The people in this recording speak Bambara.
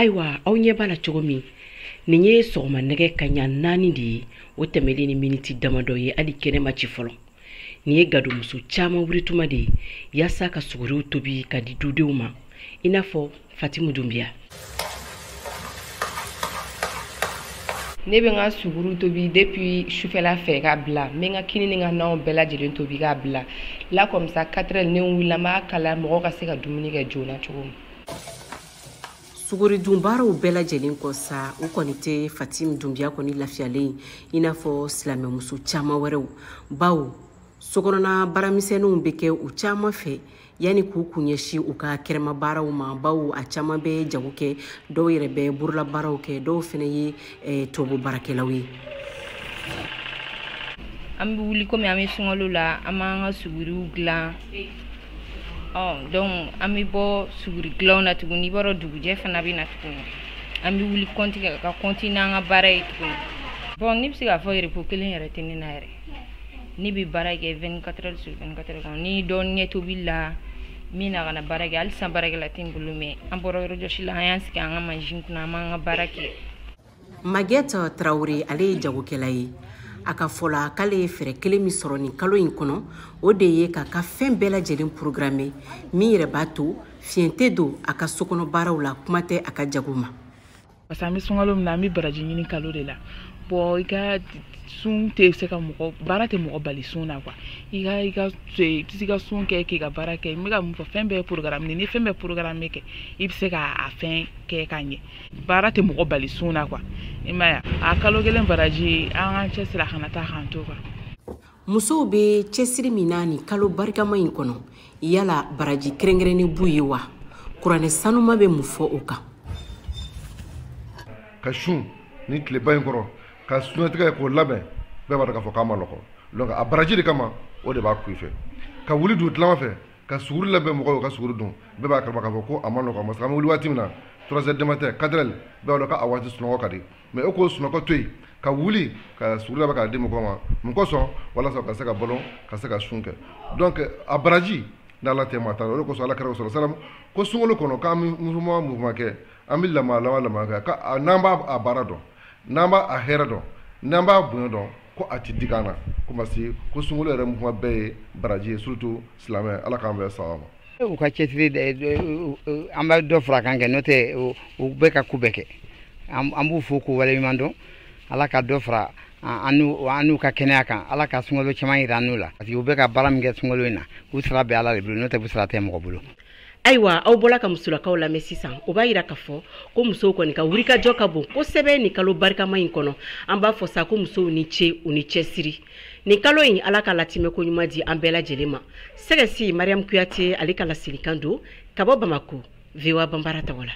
Ayiwa aw ɲɛ b'a la cogo min nin ye sɔgɔma nɛgɛ kaɲa 4 de ye o tɛmɛlen ni miniti damadɔ ye hali kɛnɛma ci fɔlɔ nin ye gadumuso caman wurituma de ye yaasa ka suguriw tobi ka di dudenw ma i n'a fɔ Fatimu Dunbiya. Ne bɛ n ka suguru tobi depuis sufɛla fɛ ka bila n bɛ n ka kini ni n ka nanw bɛɛ lajɛlen tobi ka bila là comme ça 4 heures ne wulila n b'a kala mɔgɔ ka se ka dumuni kɛ joona cogo min. Suguri dunbaaraw bɛɛ lajɛlen kɔ sa u kɔni tɛ Fatimu Dunbiya kɔni lafiyalen i n'a fɔ silamɛmuso caman wɛrɛw bawo sokɔnɔna baaramisɛnninw bɛ kɛ u caman fɛ yani k'u kun ɲɛsin u ka kɛrɛma baaraw ma bawo a caman bɛ jago kɛ dɔw yɛrɛ bɛ burula baaraw kɛ dɔw fana ye tubabu baarakɛlaw ye. An bɛ wuli komi an bɛ sunkalo la an b'an ka suguriw dilan donc an bɛ bɔ suguri dilanw na tuguni i b'a dɔn dugujɛ fana bɛ na tuguni an bɛ wuli ka continuer an ka baara ye tuguni bon ne bɛ se k'a fɔ repos kelen yɛrɛ tɛ ne na yɛrɛ ne bɛ baara kɛ 24 heures sur 24 heures kɔnɔ ni dɔɔni ɲɛ tobili la min na ka na baara kɛ hali sisan baarakɛla tɛ n bolo mais an bɔra yɔrɔjɔsi la an y'an sigi an ka mansin kunna an b'an ka baara kɛ. Maguette Traoré ale ye jagokɛla ye a ka fɔla k'ale ye fɛɛrɛ kelen min sɔrɔ nin kalo in kɔnɔ o de ye k'a ka fɛn bɛɛ lajɛlen programme min yɛrɛ b'a to fiɲɛ tɛ don a ka sokɔnɔ baaraw la kuma tɛ a ka jago ma. Parce que an bɛ sunkalo min na an bɛ baraji ɲini kalo de la bon i ka sun tɛ se ka mɔgɔ baara tɛ mɔgɔ bali sun na quoi i ka tɛ ka sun kɛ k'i ka baara kɛ n bɛ ka mun fɔ fɛn bɛɛ ye programme ni fɛn bɛɛ programme kɛ i bɛ se k'a fɛn kɛ ka ɲɛ baara tɛ mɔgɔ bali sun na quoi i m'a ye a kalo kelen baraji an ka cɛsiri a kana taa k'an to quoi. Musow bɛ cɛsiri min na nin kalo barikama in kɔnɔ yala baraji kɛrɛnkɛrɛnnen b'u ye wa kuranɛ sanuma bɛ mun fɔ o kan. Ka sun ni tileba in kɔrɔ ka sunatigɛ k'o labɛn bɛɛ b'a dɔn k'a fɔ k'a ma nɔgɔn donc a baraji de kama o de b'a ku i fɛ ka wuli dun tilama fɛ ka suguri labɛn mɔgɔw ka suguri dun bɛɛ b'a kalama k'a fɔ ko a ma nɔgɔn parce que an bɛ wuli waati min na 3 heures du matin 4 heures bɛɛ b'a dɔn k'a waati sunɔgɔ ka di mais e k'o sunɔgɔ to yen ka wuli ka suguri labɛn k'a di mɔgɔw ma mun kosɔn walasa ka se ka balo ka se ka sun kɛ donc a baraji n'Ala tɛ maa t'a la o de kosɔn Ala kira sallallahu alaihi wasallam ko sunkalo kɔnɔ k'an bɛ mouvement kɛ an bɛ lama kɛ n'an b'a a baara dɔn n'an b'a a hɛrɛ dɔn n'an b'a bonya dɔn ko a tɛ digi an na ko parce que ko sunkalo yɛrɛ mouvement bɛɛ ye baraji ye surtout silamɛ Ala k'an bɛɛ sɔn a ma. U ka cɛsiri an bɛ dɔ fara kan kɛ n'o tɛ u bɛɛ ka ko bɛɛ kɛ an b'u fo k'u waleɲuman dɔn Ala ka dɔ fara an n'u ka kɛnɛya kan Ala ka sunkalo caman yira an n'u la parce que u bɛ ka baara min kɛ sunkalo in na u sara bɛ Ala de bolo n'o tɛ u sara tɛ mɔgɔ bolo. Ayiwa aw bɔla ka musolakaw lamɛn sisan o b'a yira k'a fɔ ko musow kɔni ka wulikajɔ ka bon kosɛbɛ nin kalo barikama in kɔnɔ an b'a fɔ sa ko musow ni ce u ni cɛsiri nin kalo in Ala ka latimɛ ko ɲuman di an bɛɛ lajɛlen ma sɛgɛsi Mariam Kuyate ale ka lasilikan don ka bɔ Bamako VOA Banbara Tawala.